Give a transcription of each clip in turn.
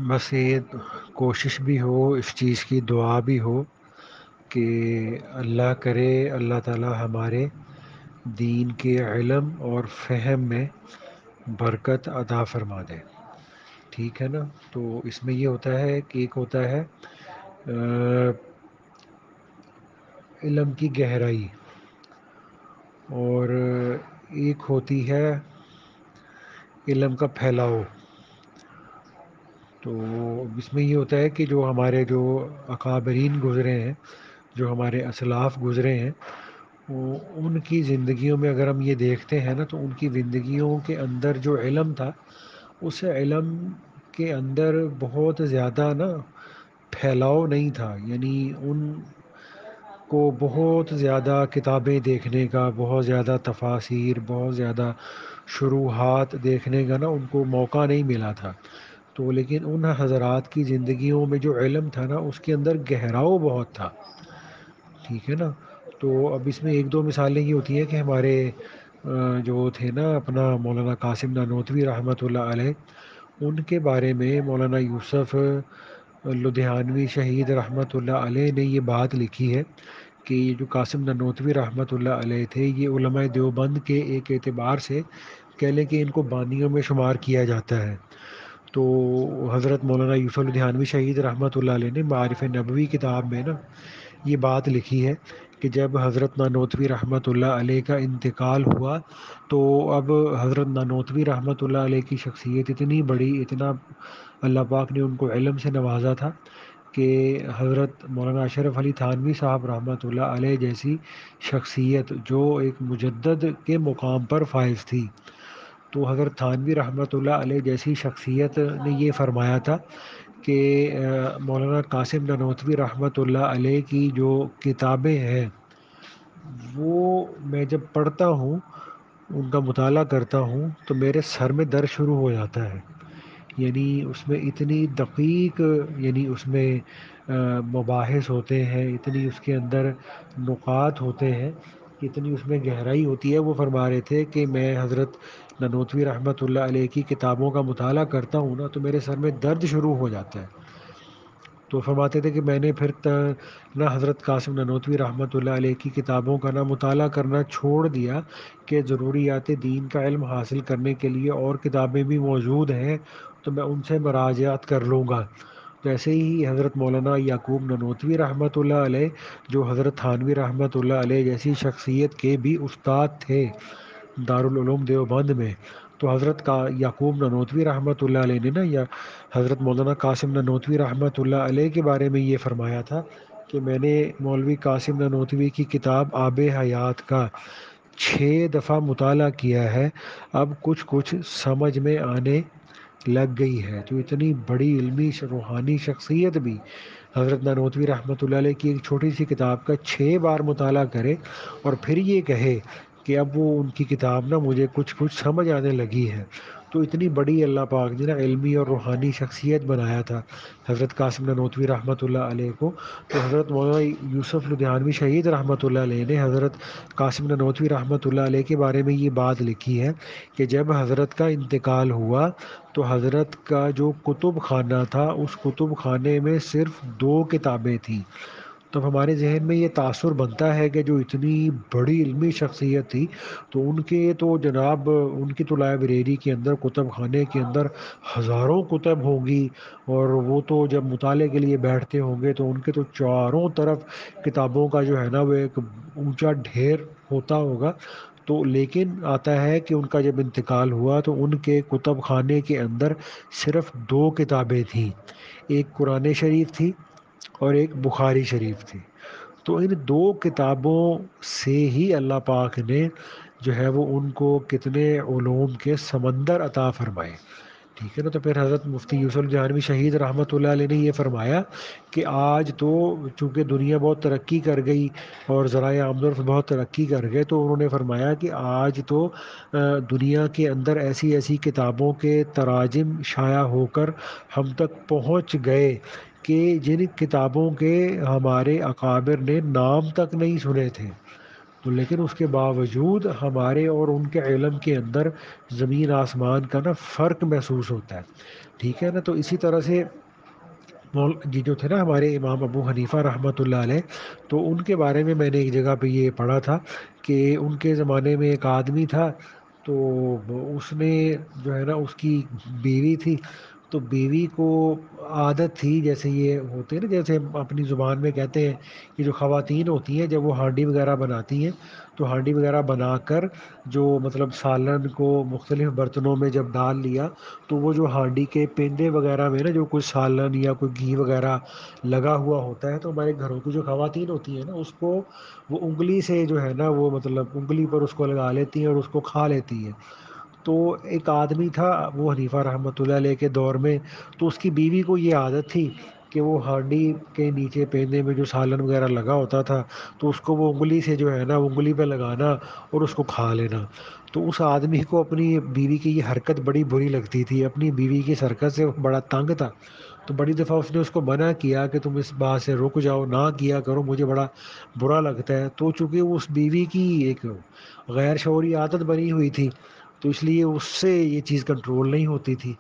بس یہ کوشش بھی ہو، اس چیز کی دعا بھی ہو کہ اللہ کرے اللہ تعالی ہمارے دین کے علم اور فہم میں برکت عطا فرما دے. ٹھیک ہے نا؟ تو اس میں یہ ہوتا ہے کہ ایک ہوتا ہے علم کی گہرائی، اور ایک ہوتی ہے علم کا پھیلاؤ. تو اس میں یہ ہوتا ہے کہ جو ہمارے جو اکابرین گزرے ہیں، جو ہمارے اسلاف گزرے ہیں، ان کی زندگیوں میں اگر ہم یہ دیکھتے ہیں نا، تو ان کی زندگیوں کے اندر جو علم تھا، اس علم کے اندر بہت زیادہ نا پھیلاؤ نہیں تھا. یعنی ان کو بہت زیادہ کتابیں دیکھنے کا، بہت زیادہ تفاسیر، بہت زیادہ شروحات دیکھنے کا نا ان کو موقع نہیں ملا تھا. تو لیکن ان حضرات کی زندگیوں میں جو علم تھا نا، اس کے اندر گہراؤ بہت تھا. ٹھیک ہے نا؟ تو اب اس میں ایک دو مثالیں یہ ہوتی ہیں کہ ہمارے جو تھے نا اپنا مولانا قاسم نانوتوی رحمۃ اللہ علیہ، ان کے بارے میں مولانا یوسف لدھیانوی شہید رحمۃ اللہ علیہ نے یہ بات لکھی ہے کہ یہ جو قاسم نانوتوی رحمۃ اللہ علیہ تھے، یہ علماء دیوبند کے ایک اعتبار سے کہہ لیں کہ ان کو بانیوں میں شمار کیا جاتا ہے. تو حضرت مولانا یوسف لدھیانوی شہید رحمۃ اللہ علیہ نے معارف نبوی کتاب میں نا یہ بات لکھی ہے کہ جب حضرت نانوتوی رحمۃ اللہ علیہ کا انتقال ہوا، تو اب حضرت نانوتوی رحمۃ اللہ علیہ کی شخصیت اتنی بڑی، اتنا اللہ پاک نے ان کو علم سے نوازا تھا کہ حضرت مولانا اشرف علی تھانوی صاحب رحمۃ اللہ علیہ جیسی شخصیت جو ایک مجدد کے مقام پر فائز تھی، تو حضرت تھانوی رحمۃ اللہ علیہ جیسی شخصیت نے یہ فرمایا تھا کہ مولانا قاسم نانوتوی رحمۃ اللہ علیہ کی جو کتابیں ہیں، وہ میں جب پڑھتا ہوں، ان کا مطالعہ کرتا ہوں، تو میرے سر میں درد شروع ہو جاتا ہے. یعنی اس میں اتنی دقیق، یعنی اس میں مباحث ہوتے ہیں، اتنی اس کے اندر نقات ہوتے ہیں، اتنی اس میں گہرائی ہوتی ہے. وہ فرما رہے تھے کہ میں حضرت نانوتوی رحمۃ اللہ علیہ کی کتابوں کا مطالعہ کرتا ہوں نا، تو میرے سر میں درد شروع ہو جاتا ہے. تو فرماتے تھے کہ میں نے پھر نہ حضرت قاسم نانوتوی رحمۃ اللہ علیہ کی کتابوں کا نہ مطالعہ کرنا چھوڑ دیا کہ ضروریات دین کا علم حاصل کرنے کے لیے اور کتابیں بھی موجود ہیں، تو میں ان سے مراجعات کر لوں گا. تو ایسے ہی حضرت مولانا یعقوب نانوتوی رحمۃ اللہ علیہ، جو حضرت تھانوی رحمۃ اللہ علیہ جیسی شخصیت کے بھی استاد تھے دارالعلوم دیوبند میں، تو حضرت کا یعقوب نانوتوی رحمۃ اللہ علیہ نے نا یا حضرت مولانا قاسم نانوتوی رحمۃ اللہ علیہ کے بارے میں یہ فرمایا تھا کہ میں نے مولوی قاسم نانوتوی کی کتاب آب حیات کا 6 دفعہ مطالعہ کیا ہے، اب کچھ کچھ سمجھ میں آنے لگ گئی ہے. تو اتنی بڑی علمی روحانی شخصیت بھی حضرت نانوتوی رحمۃ اللہ علیہ کی ایک چھوٹی سی کتاب کا 6 بار مطالعہ کرے اور پھر یہ کہے کہ اب وہ ان کی کتاب نا مجھے کچھ کچھ سمجھ آنے لگی ہے. تو اتنی بڑی اللہ پاک نے نا علمی اور روحانی شخصیت بنایا تھا حضرت قاسم نانوتوی رحمۃ اللہ علیہ کو. تو حضرت مولانا یوسف لدھیانوی شہید رحمۃ اللہ علیہ نے حضرت قاسم نانوتوی رحمۃ اللہ علیہ کے بارے میں یہ بات لکھی ہے کہ جب حضرت کا انتقال ہوا، تو حضرت کا جو کتب خانہ تھا، اس کتب خانے میں صرف 2 کتابیں تھیں. تو ہمارے ذہن میں یہ تاثر بنتا ہے کہ جو اتنی بڑی علمی شخصیت تھی، تو ان کے تو جناب ان کی تو لائبریری کے اندر، کتب خانے کے اندر ہزاروں کتب ہوں گی، اور وہ تو جب مطالعے کے لیے بیٹھتے ہوں گے تو ان کے تو چاروں طرف کتابوں کا جو ہے نا وہ ایک اونچا ڈھیر ہوتا ہوگا. تو لیکن آتا ہے کہ ان کا جب انتقال ہوا تو ان کے کتب خانے کے اندر صرف 2 کتابیں تھیں، ایک قرآن شریف تھی اور ایک بخاری شریف تھی. تو ان 2 کتابوں سے ہی اللہ پاک نے جو ہے وہ ان کو کتنے علوم کے سمندر عطا فرمائے. ٹھیک ہے نا؟ تو پھر حضرت مفتی یوسف جہانوی شہید رحمۃ اللہ علیہ نے یہ فرمایا کہ آج تو چونکہ دنیا بہت ترقی کر گئی اور ذرائع آمد و رفت بہت ترقی کر گئے، تو انہوں نے فرمایا کہ آج تو دنیا کے اندر ایسی ایسی کتابوں کے تراجم شائع ہو کر ہم تک پہنچ گئے کہ جن کتابوں کے ہمارے اکابر نے نام تک نہیں سنے تھے. تو لیکن اس کے باوجود ہمارے اور ان کے علم کے اندر زمین آسمان کا نا فرق محسوس ہوتا ہے، ٹھیک ہے نا۔ تو اسی طرح سے جی جو تھے نا ہمارے امام ابو حنیفہ رحمۃ اللہ علیہ، تو ان کے بارے میں نے ایک جگہ پہ یہ پڑھا تھا کہ ان کے زمانے میں ایک آدمی تھا، تو اس نے جو ہے نا اس کی بیوی تھی، تو بیوی کو عادت تھی، جیسے یہ ہوتے ہیں نا، جیسے ہم اپنی زبان میں کہتے ہیں کہ جو خواتین ہوتی ہیں جب وہ ہانڈی وغیرہ بناتی ہیں، تو ہانڈی وغیرہ بنا کر جو مطلب سالن کو مختلف برتنوں میں جب ڈال لیا، تو وہ جو ہانڈی کے پیندے وغیرہ میں نا جو کوئی سالن یا کوئی گھی وغیرہ لگا ہوا ہوتا ہے، تو ہمارے گھروں کی جو خواتین ہوتی ہیں نا اس کو وہ انگلی سے جو ہے نا وہ مطلب انگلی پر اس کو لگا لیتی ہیں اور اس کو کھا لیتی ہیں۔ تو ایک آدمی تھا وہ حنیفہ رحمۃ اللہ علیہ کے دور میں، تو اس کی بیوی کو یہ عادت تھی کہ وہ ہانڈی کے نیچے پیندے میں جو سالن وغیرہ لگا ہوتا تھا، تو اس کو وہ انگلی سے جو ہے نا انگلی پہ لگانا اور اس کو کھا لینا۔ تو اس آدمی کو اپنی بیوی کی یہ حرکت بڑی بری لگتی تھی، اپنی بیوی کی اس حرکت سے بڑا تنگ تھا، تو بڑی دفعہ اس نے اس کو منع کیا کہ تم اس بات سے رک جاؤ، نہ کیا کرو، مجھے بڑا برا لگتا ہے۔ تو چونکہ اس بیوی کی ایک غیر شعوری عادت بنی ہوئی تھی، تو اس لیے اس سے یہ چیز کنٹرول نہیں ہوتی تھی۔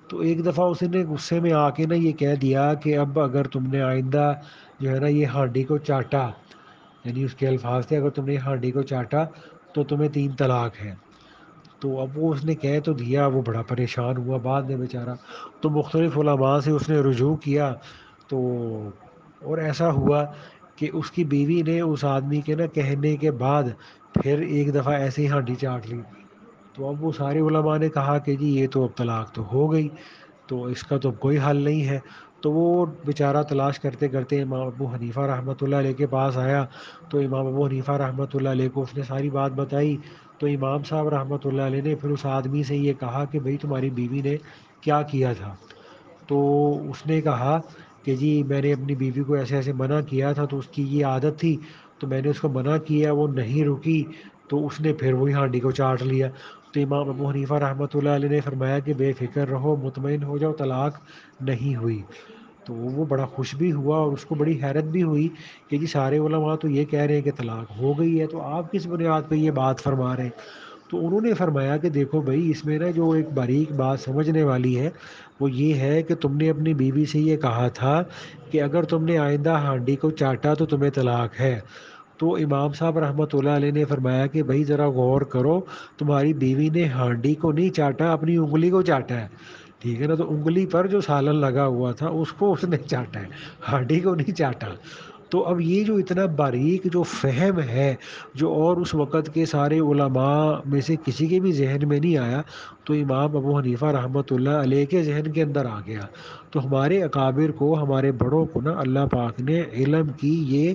تو ایک دفعہ اس نے غصے میں آ کے نا یہ کہہ دیا کہ اب اگر تم نے آئندہ جو ہے نا یہ ہانڈی کو چاٹا، یعنی اس کے الفاظ تھے، اگر تم نے ہانڈی کو چاٹا تو تمہیں 3 طلاق ہے۔ تو اب وہ اس نے کہہ تو دیا، وہ بڑا پریشان ہوا بعد میں بیچارہ، تو مختلف علماء سے اس نے رجوع کیا، تو اور ایسا ہوا کہ اس کی بیوی نے اس آدمی کے نا کہنے کے بعد پھر ایک دفعہ ایسے ہی ہانڈی چاٹ لی۔ تو اب وہ سارے علماء نے کہا کہ جی یہ تو اب طلاق تو ہو گئی، تو اس کا تو اب کوئی حل نہیں ہے۔ تو وہ بیچارہ تلاش کرتے کرتے امام ابو حنیفہ رحمۃ اللہ علیہ کے پاس آیا، تو امام ابو حنیفہ رحمۃ اللہ علیہ کو اس نے ساری بات بتائی۔ تو امام صاحب رحمۃ اللہ علیہ نے پھر اس آدمی سے یہ کہا کہ بھئی تمہاری بیوی نے کیا کیا تھا؟ تو اس نے کہا کہ جی میں نے اپنی بیوی کو ایسے ایسے منع کیا تھا، تو اس کی یہ عادت تھی، تو میں نے اس کو منع کیا، وہ نہیں رکی، تو اس نے پھر وہی ہانڈی کو چاٹ لیا۔ تو امام ابو حنیفہ رحمۃ اللہ علیہ نے فرمایا کہ بے فکر رہو، مطمئن ہو جاؤ، طلاق نہیں ہوئی۔ تو وہ بڑا خوش بھی ہوا اور اس کو بڑی حیرت بھی ہوئی کہ جی سارے علماء تو یہ کہہ رہے ہیں کہ طلاق ہو گئی ہے، تو آپ کس بنیاد پہ یہ بات فرما رہے ہیں؟ تو انہوں نے فرمایا کہ دیکھو بھائی، اس میں نا جو ایک باریک بات سمجھنے والی ہے وہ یہ ہے کہ تم نے اپنی بیوی سے یہ کہا تھا کہ اگر تم نے آئندہ ہانڈی کو چاٹا تو تمہیں طلاق ہے۔ تو امام صاحب رحمۃ اللہ علیہ نے فرمایا کہ بھائی ذرا غور کرو، تمہاری بیوی نے ہانڈی کو نہیں چاٹا، اپنی انگلی کو چاٹا ہے، ٹھیک ہے نا۔ تو انگلی پر جو سالن لگا ہوا تھا اس کو اس نے چاٹا ہے، ہانڈی کو نہیں چاٹا۔ تو اب یہ جو اتنا باریک جو فہم ہے، جو اور اس وقت کے سارے علماء میں سے کسی کے بھی ذہن میں نہیں آیا، تو امام ابو حنیفہ رحمۃ اللہ علیہ کے ذہن کے اندر آ گیا۔ تو ہمارے اکابر کو، ہمارے بڑوں کو نا اللہ پاک نے علم کی یہ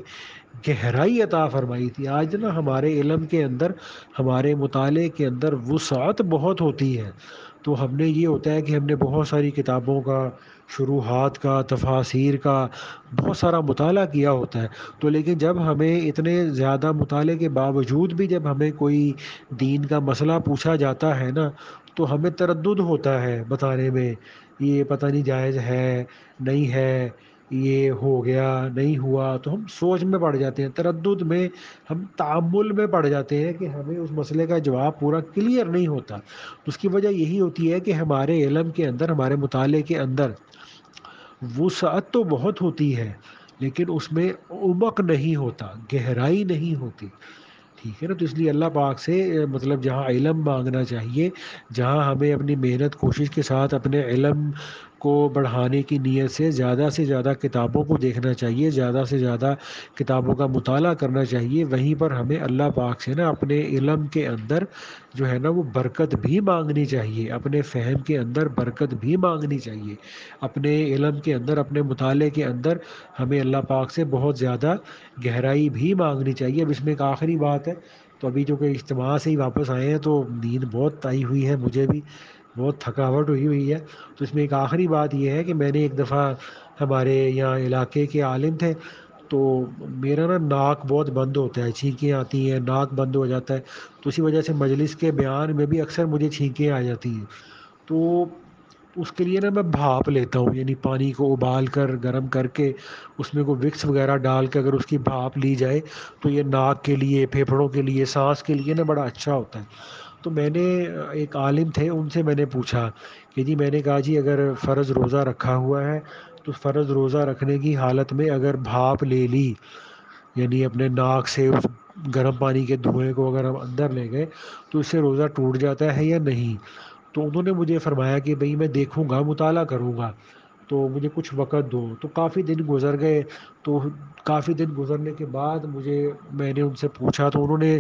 گہرائی عطا فرمائی تھی۔ آج نا ہمارے علم کے اندر، ہمارے مطالعے کے اندر وسعت بہت ہوتی ہے، تو ہم نے یہ ہوتا ہے کہ ہم نے بہت ساری کتابوں کا، شروحات کا، تفاسیر کا بہت سارا مطالعہ کیا ہوتا ہے، تو لیکن جب ہمیں اتنے زیادہ مطالعے کے باوجود بھی جب ہمیں کوئی دین کا مسئلہ پوچھا جاتا ہے نا، تو ہمیں تردد ہوتا ہے بتانے میں، یہ پتہ نہیں جائز ہے نہیں ہے، یہ ہو گیا نہیں ہوا، تو ہم سوچ میں پڑ جاتے ہیں، تردد میں، ہم تعامل میں پڑ جاتے ہیں کہ ہمیں اس مسئلے کا جواب پورا کلیئر نہیں ہوتا۔ اس کی وجہ یہی ہوتی ہے کہ ہمارے علم کے اندر، ہمارے مطالعے کے اندر وسعت تو بہت ہوتی ہے، لیکن اس میں عمق نہیں ہوتا، گہرائی نہیں ہوتی، ٹھیک ہے نا۔ تو اس لیے اللہ پاک سے مطلب جہاں علم مانگنا چاہیے، جہاں ہمیں اپنی محنت کوشش کے ساتھ اپنے علم کو بڑھانے کی نیت سے زیادہ کتابوں کو دیکھنا چاہیے، زیادہ سے زیادہ کتابوں کا مطالعہ کرنا چاہیے، وہیں پر ہمیں اللہ پاک سے نا اپنے علم کے اندر جو ہے نا وہ برکت بھی مانگنی چاہیے، اپنے فہم کے اندر برکت بھی مانگنی چاہیے، اپنے علم کے اندر، اپنے مطالعے کے اندر ہمیں اللہ پاک سے بہت زیادہ گہرائی بھی مانگنی چاہیے۔ اب اس میں ایک آخری بات ہے، تو ابھی جو کہ اجتماع سے ہی واپس آئے ہیں تو نیند بہت آئی ہوئی ہے، مجھے بھی بہت تھکاوٹ ہوئی ہے، تو اس میں ایک آخری بات یہ ہے کہ میں نے ایک دفعہ، ہمارے یہاں علاقے کے عالم تھے، تو میرا نا ناک بہت بند ہوتا ہے، چھینکیں آتی ہیں، ناک بند ہو جاتا ہے، تو اسی وجہ سے مجلس کے بیان میں بھی اکثر مجھے چھینکیں آ جاتی ہیں۔ تو اس کے لیے نا میں بھاپ لیتا ہوں، یعنی پانی کو ابال کر گرم کر کے اس میں کوئی وکس وغیرہ ڈال کے اگر اس کی بھاپ لی جائے تو یہ ناک کے لیے، پھیپھڑوں کے لیے، سانس کے لیے نا بڑا اچھا ہوتا ہے۔ تو میں نے ایک عالم تھے ان سے میں نے پوچھا کہ جی، میں نے کہا جی اگر فرض روزہ رکھا ہوا ہے تو فرض روزہ رکھنے کی حالت میں اگر بھاپ لے لی، یعنی اپنے ناک سے اس گرم پانی کے دھوئیں کو اگر ہم اندر لے گئے تو اس سے روزہ ٹوٹ جاتا ہے یا نہیں؟ تو انہوں نے مجھے فرمایا کہ بھئی میں دیکھوں گا، مطالعہ کروں گا، تو مجھے کچھ وقت دو۔ تو کافی دن گزر گئے، تو کافی دن گزرنے کے بعد میں نے ان سے پوچھا تو انہوں نے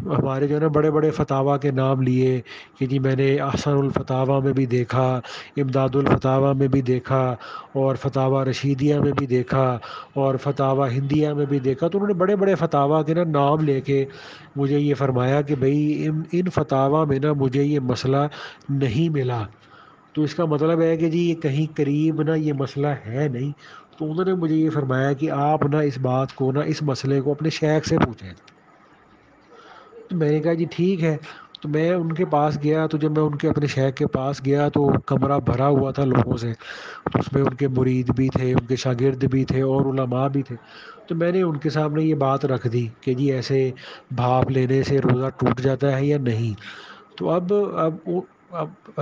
ہمارے جو ہے نا بڑے بڑے فتاویٰ کے نام لیے کہ جی میں نے احسن الفتاویٰ میں بھی دیکھا، امداد الفتاویٰ میں بھی دیکھا، اور فتاویٰ رشیدیہ میں بھی دیکھا، اور فتاویٰ ہندیہ میں بھی دیکھا۔ تو انہوں نے بڑے بڑے فتاویٰ کے نا نام لے کے مجھے یہ فرمایا کہ بھئی ان فتاویٰ میں نا مجھے یہ مسئلہ نہیں ملا۔ تو اس کا مطلب ہے کہ جی یہ کہیں قریب نا یہ مسئلہ ہے نہیں۔ تو انہوں نے مجھے یہ فرمایا کہ آپ نا اس بات کو نا اس مسئلے کو اپنے شیخ سے پوچھیں۔ تو میں نے کہا جی ٹھیک ہے۔ تو میں ان کے پاس گیا، تو جب میں ان کے اپنے شیخ کے پاس گیا تو کمرہ بھرا ہوا تھا لوگوں سے، تو اس میں ان کے مرید بھی تھے، ان کے شاگرد بھی تھے، اور علماء بھی تھے۔ تو میں نے ان کے سامنے یہ بات رکھ دی کہ جی ایسے بھاپ لینے سے روزہ ٹوٹ جاتا ہے یا نہیں؟ تو اب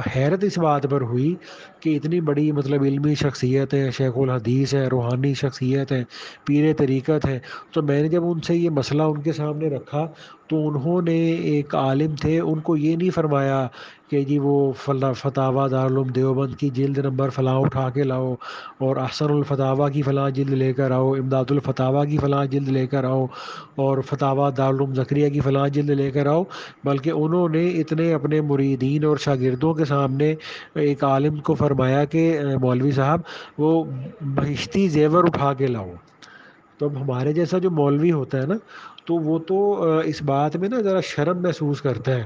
حیرت اس بات پر ہوئی کہ اتنی بڑی مطلب علمی شخصیت ہے، شیخ الحدیث ہے، روحانی شخصیت ہے، پیر طریقت ہے۔ تو میں نے جب ان سے یہ مسئلہ ان کے سامنے رکھا تو انہوں نے، ایک عالم تھے، ان کو یہ نہیں فرمایا کہ جی وہ فلاں فتاویٰ دارالعلوم دیوبند کی جلد نمبر فلاں اٹھا کے لاؤ، اور احسن الفتاویٰ کی فلاں جلد لے کر آؤ، امداد الفتاویٰ کی فلاں جلد لے کر آؤ، اور فتاویٰ دارالعلوم زکریہ کی فلاں جلد لے کر آؤ، بلکہ انہوں نے اتنے اپنے مریدین اور شاگردوں کے سامنے ایک عالم کو فرمایا کہ مولوی صاحب وہ بہشتی زیور اٹھا کے لاؤ۔ تو اب ہمارے جیسا جو مولوی ہوتا ہے نا، تو وہ تو اس بات میں نا ذرا شرم محسوس کرتا ہے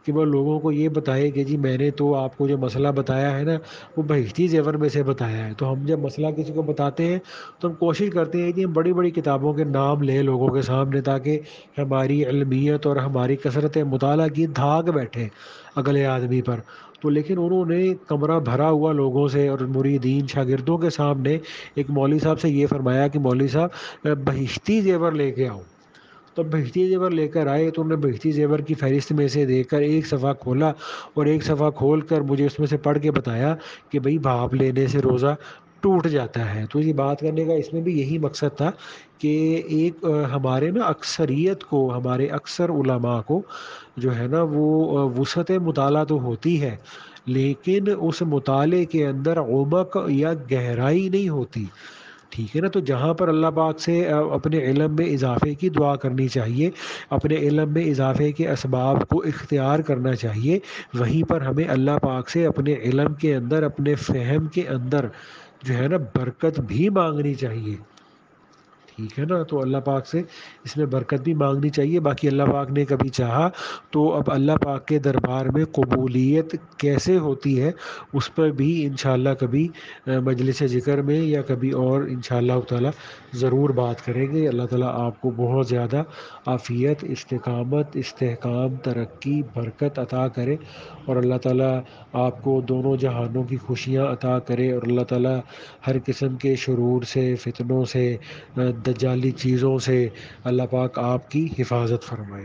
کہ وہ لوگوں کو یہ بتائے کہ جی میں نے تو آپ کو جو مسئلہ بتایا ہے نا وہ بہشتی زیور میں سے بتایا ہے۔ تو ہم جب مسئلہ کسی کو بتاتے ہیں تو ہم کوشش کرتے ہیں کہ ہم بڑی بڑی کتابوں کے نام لیں لوگوں کے سامنے، تاکہ ہماری علمیت اور ہماری کثرت مطالعہ کی دھاگ بیٹھے اگلے آدمی پر۔ تو لیکن انہوں نے کمرہ بھرا ہوا لوگوں سے اور مریدین شاگردوں کے سامنے ایک مولوی صاحب سے یہ فرمایا کہ مولوی صاحب بہشتی زیور لے کے آؤ۔ تو بہشتی زیور لے کر آئے تو انہوں نے بہشتی زیور کی فہرست میں سے دے کر ایک صفحہ کھولا، اور ایک صفحہ کھول کر مجھے اس میں سے پڑھ کے بتایا کہ بھئی بھاپ لینے سے روزہ ٹوٹ جاتا ہے۔ تو یہ بات کرنے کا اس میں بھی یہی مقصد تھا کہ ایک ہمارے نا اکثریت کو، ہمارے اکثر علماء کو جو ہے نا وہ وسعت مطالعہ تو ہوتی ہے، لیکن اس مطالعے کے اندر عمق یا گہرائی نہیں ہوتی۔ ٹھیک ہے نا؟ تو جہاں پر اللہ پاک سے اپنے علم میں اضافے کی دعا کرنی چاہیے، اپنے علم میں اضافے کے اسباب کو اختیار کرنا چاہیے، وہیں پر ہمیں اللہ پاک سے اپنے علم کے اندر، اپنے فہم کے اندر جو ہے نا برکت بھی مانگنی چاہیے۔ ٹھیک ہے نا؟ تو اللہ پاک سے اس میں برکت بھی مانگنی چاہیے۔ باقی اللہ پاک نے کبھی چاہا تو اب اللہ پاک کے دربار میں قبولیت کیسے ہوتی ہے اس پر بھی انشاءاللہ کبھی مجلس ذکر میں یا کبھی اور انشاءاللہ تعالی ضرور بات کریں گے۔ اللہ تعالیٰ آپ کو بہت زیادہ عافیت، استقامت، استحکام، ترقی، برکت عطا کرے، اور اللہ تعالیٰ آپ کو دونوں جہانوں کی خوشیاں عطا کرے، اور اللہ تعالیٰ ہر قسم کے شرور سے، فتنوں سے، دجالی چیزوں سے اللہ پاک آپ کی حفاظت فرمائے۔